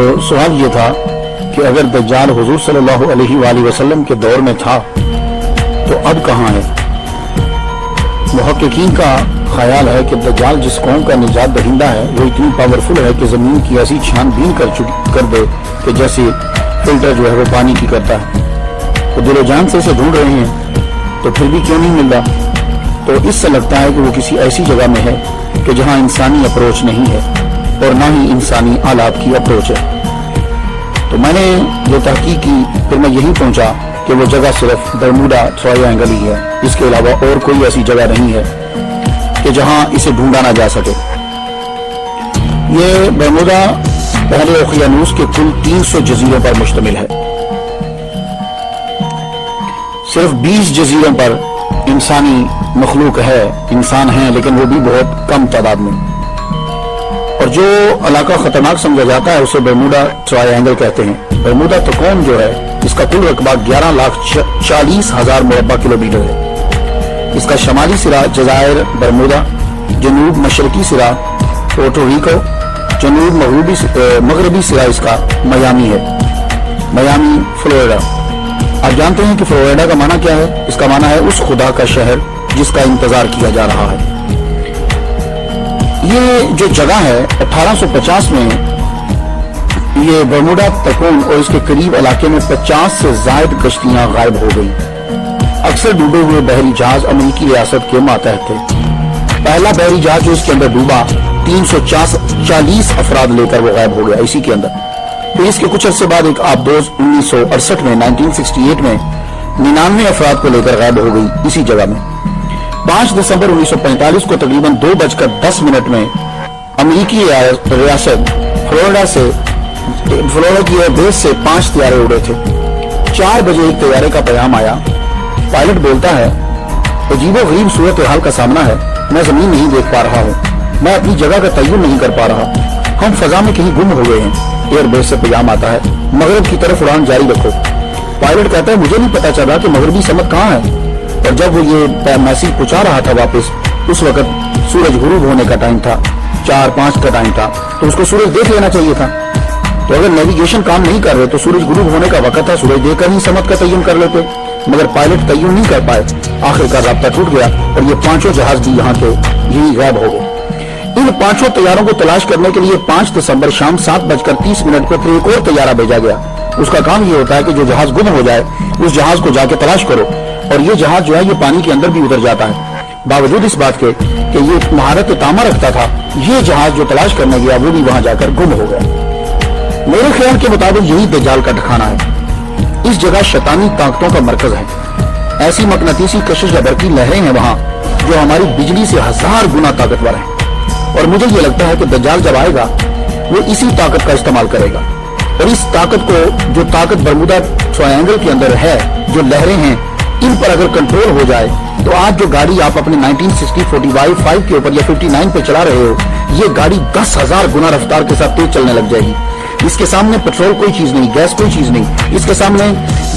सवाल ये था कि अगर दज्जाल हुजूर सल्लल्लाहु अलैहि वआलिहि वसल्लम के दौर में था तो अब कहाँ है। मुहक्किकीन का ख्याल है कि दज्जाल जिस कौम का निजात दहिंदा है वो इतनी पावरफुल है कि ज़मीन की ऐसी छानबीन कर दे कि जैसे फिल्टर जो है वो पानी की करता है। तो दिलो जान से इसे ढूंढ रहे हैं तो फिर भी क्यों नहीं मिल रहा। तो इससे लगता है कि वो किसी ऐसी जगह में है कि जहाँ इंसानी अप्रोच नहीं है और ना ही इंसानी आलात की अप्रोच है। तो मैंने जो तहकीक की फिर मैं यही पहुंचा कि वो जगह सिर्फ बरमूडा ट्रायंगल ही है, इसके अलावा और कोई ऐसी जगह नहीं है कि जहां इसे ढूंढा ना जा सके। ये बरमूडा पहले ओशियानूस के कुल 300 जजीरों पर मुश्तमिल है। सिर्फ 20 जजीरों पर इंसानी मखलूक है, इंसान हैं, लेकिन वो भी बहुत कम तादाद में। और जो इलाका खतरनाक समझा जाता है उसे बरमूडा ट्रायंगल कहते हैं। बरमूडा त्रिकोण जो है इसका कुल रकबा 11,40,000 मुरब्बा किलोमीटर है। इसका शमाली सिरा जजायर बरमूडा, जनूब मशरकी सिरा पोर्टो रिको, जनूब मगरबी सिरा इसका मियामी है, मियामी फ्लोरिडा। आप जानते हैं कि फ्लोरिडा का माना क्या है। इसका माना है उस खुदा का शहर जिसका इंतजार किया जा रहा है। ये जो जगह है 1850 में ये बरमूडा त्रिकोण और इसके करीब इलाके में 50 से ज्यादा कश्तियां गायब हो गई। अक्सर डूबे हुए बहरी जहाज अमेरिकी रियासत के मातहत थे। पहला बहरी जहाज जो इसके अंदर डूबा 340 अफराद लेकर वो गायब हो गया इसी के अंदर। फिर इसके कुछ अरसे बाद एक आबदोज 1968 में 1968 में 99 अफराद को लेकर गायब हो गई इसी जगह में। 5 दिसंबर 1945 को तकरीबन 2:10 में अमेरिकी रियासत फ्लोरिडा की बेस से 5 तैयारे उड़े थे। 4 बजे एक तैयारे का पैगाम आया। पायलट बोलता है, अजीबो गरीब सूरत हाल का सामना है, मैं जमीन नहीं देख पा रहा हूँ, मैं अपनी जगह का तय्युन नहीं कर पा रहा, हम फजा में कहीं गुम हो गए हैं। एयरबेस से पैगाम आता है, मगरब की तरफ उड़ान जारी रखो। पायलट कहता है, मुझे नहीं पता चला कि मगरबी समत कहाँ है। और जब वो ये मैसेज पहुंचा रहा था वापस, उस वक्त सूरज गुरूब होने का टाइम था, 4-5 का टाइम था, तो उसको सूरज देख लेना चाहिए था। तो अगर नेविगेशन काम नहीं कर रहे तो सूरज गुरूब होने का वक्त था, सूरज देखकर ही समत का तय्युन कर लेते, मगर पायलट तय्युन नहीं कर पाए। आखिरकार राब्ता टूट गया और ये 5 जहाज भी यहाँ के यही गायब हो गए। इन 5 तैयारों को तलाश करने के लिए 5 दिसंबर शाम 7:30 पर फिर एक और तैयारा भेजा गया। उसका काम ये होता है कि जो जहाज गुम हो जाए उस जहाज को जाके तलाश करो। और ये जहाज जो है ये पानी के अंदर भी उतर जाता है। बावजूद इस बात के कि ये महारत तामा रखता था, ये जहाज जो तलाश करने गया वो भी वहां जाकर गुम हो गया। मेरे ख्याल के मुताबिक यही दज्जाल का ठिकाना है। इस जगह शैतानी ताकतों का मरकज है। ऐसी मकनातीसी कशिश बरकी लहरें हैं वहां जो हमारी बिजली से 1000 गुना ताकतवर है। और मुझे ये लगता है कि दज्जाल जब आएगा वो इसी ताकत का इस्तेमाल करेगा। और इस ताकत को, जो ताकत बरमूडा ट्रायंगल के अंदर है, जो लहरें हैं, इन पर अगर कंट्रोल हो जाए तो आज जो गाड़ी आप अपने 1960 45 के ऊपर या 59 पे चला रहे हो, ये गाड़ी 10,000 गुना रफ्तार के साथ तेज चलने लग जाएगी। इसके सामने पेट्रोल कोई चीज नहीं, गैस कोई चीज नहीं, इसके सामने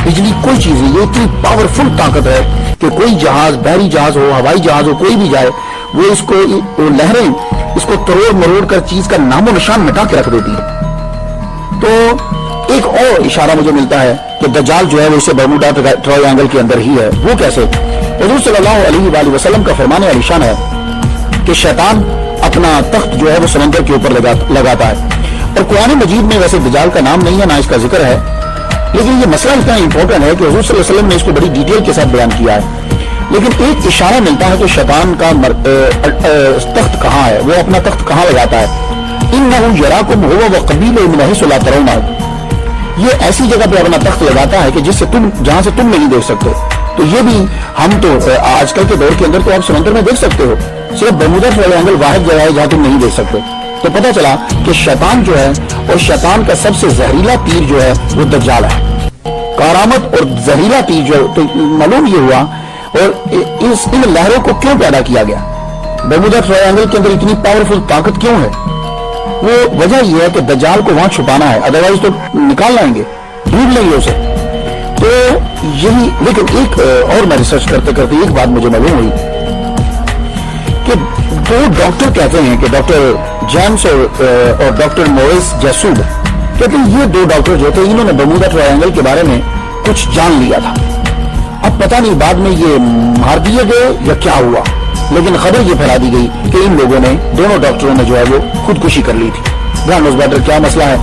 बिजली कोई चीज नहीं। ये इतनी पावरफुल ताकत है कि कोई जहाज, बहरी जहाज हो, हवाई जहाज हो, कोई भी जाए, वो इसको, वो लहरें इसको तरोड़ मरोड़ कर चीज का नामो निशान मिटा के रख देती है। तो एक और इशारा मुझे मिलता है कि दज्जाल जो है वो इसे बरमूडा ट्रायंगल के अंदर ही है। वो कैसे? हुजूर सल्लल्लाहु अलैहि वसल्लम का फरमान अलीशान है कि शैतान अपना तख्त जो है वो समंदर के ऊपर लगाता है। और कुरान मजीद में वैसे दज्जाल का नाम नहीं है, ना इसका जिक्र है, लेकिन ये मसला इतना इंपॉर्टेंट है कि हुजूर सल्लल्लाहु अलैहि वसल्लम ने इसको बड़ी डिटेल के साथ बयान किया है। लेकिन एक इशारा मिलता है कि शैतान का तख्त कहाँ है, वो अपना तख्त कहाँ लगाता है। इन्नहु यराकुम हुवा व क़बीलुहु मिन हैसु ला तरौनहु। ये ऐसी जगह पे अपना तख्त लगाता है कि जिससे जहां से तुम नहीं देख सकते। तो ये भी हम तो आजकल के दौर के अंदर तो आप समंदर में देख सकते हो, सिर्फ बरमूडा ट्रायंगल वाहिद जगह है जहां तुम नहीं देख सकते। तो पता चला कि शैतान जो है, और शैतान का सबसे जहरीला तीर जो है वो दज्जाल है। कारामत और जहरीला तीर जो, तो मालूम ये हुआ। और इन लहरों को क्यों पैदा किया गया, बरमूडा ट्रायंगल के अंदर इतनी पावरफुल ताकत क्यों है? वो वजह यह है कि दज्जाल को वहां छुपाना है, अदरवाइज तो निकाल लाएंगे, ढूंढ लेंगे उसे। तो यही, लेकिन एक और मैं रिसर्च करते करते एक बात मुझे मालूम हुई कि 2 डॉक्टर कहते हैं कि डॉक्टर जेम्स और डॉक्टर मोरिस जैसूब, कहते हैं ये दो डॉक्टर जो थे इन्होंने बर्मुदा ट्रायंगल के बारे में कुछ जान लिया था। अब पता नहीं बाद में ये मार दिए गए या क्या हुआ, लेकिन खबर ये फैला दी गई कि इन लोगों ने, दोनों डॉक्टरों ने जो है वो खुदकुशी कर ली थी। ध्यान उस बैटर क्या मसला है।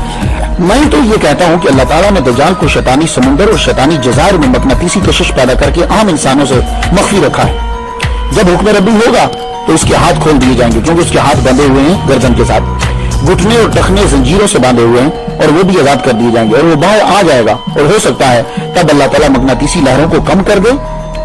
मैं तो ये कहता हूं कि अल्लाह ताला ने दज्जाल को शैतानी समुंदर और शैतानी जज़ायर में मकनातीसी कशिश पैदा करके आम इंसानों से मख्फी रखा है। जब हुक्म रब्बी होगा तो इसके हाथ खोल दिए जाएंगे, क्योंकि उसके हाथ बंधे हुए हैं गर्दन के साथ, घुटने और टखने जंजीरों से बांधे हुए हैं, और वो भी आजाद कर दिए जाएंगे और वो बाहर आ जाएगा। और हो सकता है तब अल्लाह ताला मकनातीसी लहरों को कम कर दे,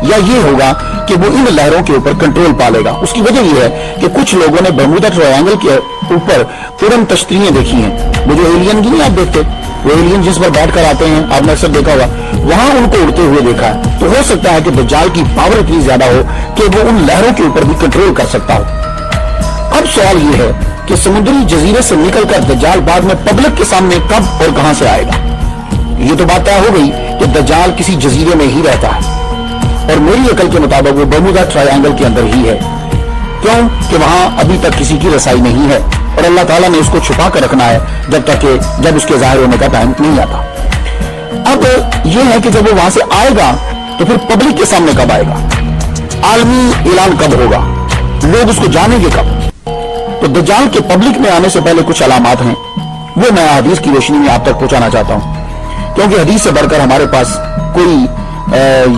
या ये होगा कि वो इन लहरों के ऊपर कंट्रोल पा लेगा। उसकी वजह ये है कि कुछ लोगों ने बर्मुदा ट्रायंगल के ऊपर उड़न तश्तरियां देखी हैं। वो जो एलियन की नहीं आप देखते, वो एलियन जिस पर बैठ कर आते हैं, आपने अक्सर देखा होगा, वहां उनको उड़ते हुए देखा है। तो हो सकता है कि दज्जाल की पावर इतनी ज्यादा हो कि वो उन लहरों के ऊपर भी कंट्रोल कर सकता हो। अब सवाल ये है कि समुद्री जजीरे से निकलकर दज्जाल बाद में पब्लिक के सामने कब और कहां से आएगा। ये तो बात तय हो गई कि दज्जाल किसी जजीरे में ही रहता है, और मेरी अकल के मुताबिक वो बर्मुदा ट्रायंगल के अंदर ही है। क्यों कि वहां अभी तक किसी की रसाई नहीं है, और अल्लाह ताला ने उसको छुपा कर रखना है जब उसके जाहिर होने का टाइम नहीं आता। अब यह है कि जब वो वहां से आएगा तो फिर पब्लिक के सामने कब आएगा, आलमी ऐलान कब होगा, लोग उसको जानेंगे कब। तो दज्जाल के पब्लिक में आने से पहले कुछ अलामात हैं, वो मैं हदीस की रोशनी में आप तक पहुंचाना चाहता हूं, क्योंकि हदीस से बढ़कर हमारे पास कोई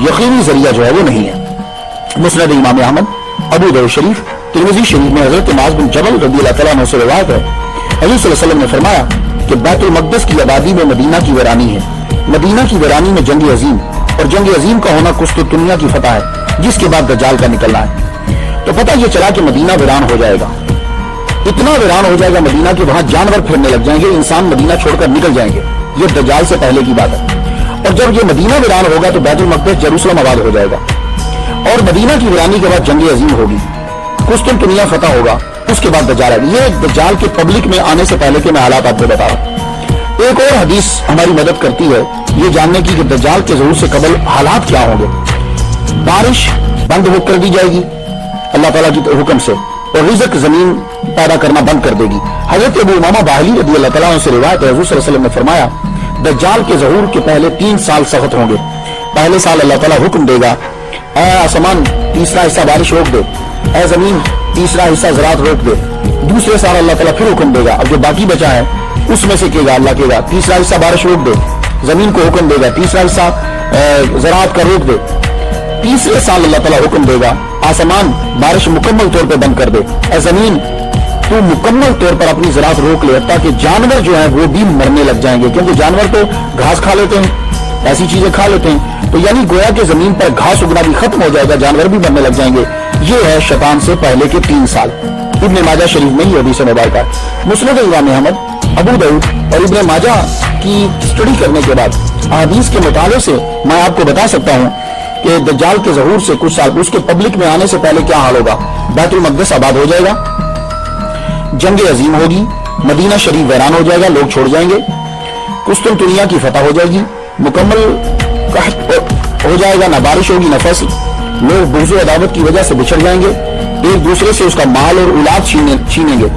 यकीनी जरिया जो है वो नहीं है। मुस्नद इमाम अहमद, अबू दाऊद शरीफ, तिरमिज़ी शरीफ में हजरत मुआज़ बिन जबल रज़ियल्लाहु तआला अन्हु से रिवायत है, हज़रत सल्लल्लाहु अलैहि वसल्लम ने फरमाया कि बैतुल मक़दिस की आबादी में मदीना की वीरानी है, मदीना की वीरानी में जंग अजीम, और जंग अजीम का होना कुस्तुनतुनिया की फतह है, जिसके बाद दज्जाल का निकलना है। तो पता ये चला कि मदीना वीरान हो जाएगा, इतना वीरान हो जाएगा मदीना कि वहां जानवर फिरने लग जाएंगे, इंसान मदीना छोड़कर निकल जाएंगे। ये दज्जाल से पहले की बात है। और जब ये मदीना वीरान होगा तो बैतुल मक़दिस जेरूसलम आबाद हो जाएगा, और मदीना की वीरानी के बाद जंग अजीम होगी, कुस्तुनतुनिया फतह होगा, उसके बाद दज्जाल आएगा। ये दज्जाल के पब्लिक में आने से पहले के मैं हालात आपको बता रहा हूं। एक और हदीस हमारी मदद करती है ये जानने की कि दज्जाल के ज़हूर से कबल हालात क्या होंगे। बारिश बंद कर दी जाएगी अल्लाह ताला के हुक्म से, और रिज़्क़ जमीन पैदा करना बंद कर देगी। हजरत अबू उमामा बाहिली रज़ियल्लाहु तआला अन्हु से रिवायत है, हुज़ूर सल्लल्लाहु अलैहि वसल्लम ने फरमाया दज्जाल के ज़हूर के पहले 3 साल सख्त होंगे। पहले साल अल्लाह ताला हुक्म देगा, ऐ आसमान तीसरा हिस्सा बारिश रोक दे, ऐ जमीन तीसरा हिस्सा ज़राअत रोक दे। दूसरे साल अल्लाह ताला फिर हुक्म देगा, अब जो बाकी बचा है उसमें से कहेगा अल्लाह कहेगा तीसरा हिस्सा बारिश रोक दे, जमीन को हुक्म देगा तीसरा हिस्सा ज़राअत का रोक दे। तीसरे साल अल्लाह ताला हुक्म देगा, आसमान बारिश मुकम्मल तौर पर बंद कर दे, ऐ जमीन तू मुकम्मल तौर पर अपनी ज़राअत रोक ले, ताकि जानवर जो है वो भी मरने लग जाएंगे, क्योंकि जानवर तो घास खा लेते हैं, ऐसी चीजें खा लेते हैं। तो यानी गोया कि जमीन पर घास उगना भी खत्म हो जाएगा, जानवर भी मरने लग जाएंगे। ये है शैतान से पहले के 3 साल। इब्न माजा शरीफ में ये हदीस मुबारक है। मुस्नद इमाम अहमद, अबू दाऊद और इब्न माजा की स्टडी करने के बाद हदीस के मुताले से मैं आपको बता सकता हूँ कि दज्जाल के ज़हूर से कुछ साल उसके पब्लिक में आने से पहले क्या हाल होगा। बैतुल मक़दिस आबाद हो जाएगा, जंग अजीम होगी, मदीना शरीफ वीरान हो जाएगा, लोग छोड़ जाएंगे, कुस्तुनतुनिया की फतह हो जाएगी, मुकम्मल हो जाएगा, ना बारिश होगी ना फसल, लोग बुग़्ज़ अदावत की वजह से बिछड़ जाएंगे, एक दूसरे से उसका माल और औलाद छीनेंगे,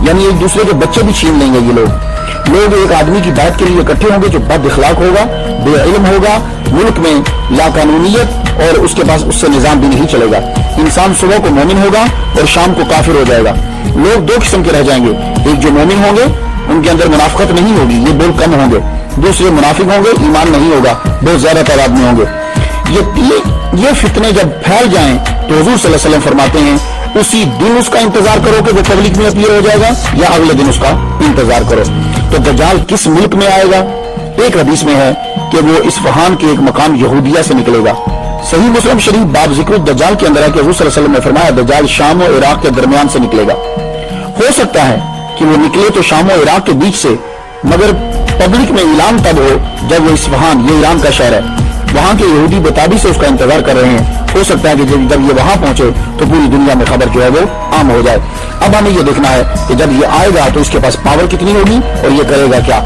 यानी एक दूसरे के बच्चे भी छीन लेंगे। ये लोग एक आदमी की बात के लिए इकट्ठे होंगे जो बद इखलाक होगा, बेइल्म होगा, मुल्क में लाकानूनियत, और उसके पास उससे निजाम भी नहीं चलेगा। इंसान सुबह को मोमिन होगा और शाम को काफिर हो जाएगा। लोग 2 किस्म के रह जाएंगे, एक जो मोमिन होंगे उनके अंदर मुनाफिकत नहीं होगी, ये बोल कम होंगे, दूसरे मुनाफिक होंगे, ईमान नहीं होगा, बहुत ज्यादा तादाद में होंगे। ये फितने जब फैल जाएं तो हुजूर सल्लल्लाहु अलैहि वसल्लम फरमाते हैं उसी दिन उसका इंतजार करो कि वो पब्लिक में अपीयर हो जाएगा, या अगले दिन उसका इंतजार करो। तो दज्जाल किस मुल्क में आएगा? एक हदीस में है कि वो इस्फहान के एक मकाम यहूदिया से निकलेगा। सही मुस्लिम शरीफ बाब जिक्र दज्जाल के अंदर है कि हुजूर सल्लल्लाहु अलैहि वसल्लम ने फरमाया दज्जाल शाम और इराक के दरमियान से निकलेगा। हो सकता है कि वो निकले तो शाम और इराक के बीच से, मगर पब्लिक में ऐलान तब हो जब वो इस्फहान, ये ईरान का शहर है, वहां के यहूदी बेताबी से उसका इंतजार कर रहे हैं। हो सकता है कि जब ये वहां पहुंचे तो पूरी दुनिया में खबर जो है वो आम हो जाए। अब हमें ये देखना है कि जब ये आएगा तो इसके पास पावर कितनी होगी और ये करेगा क्या।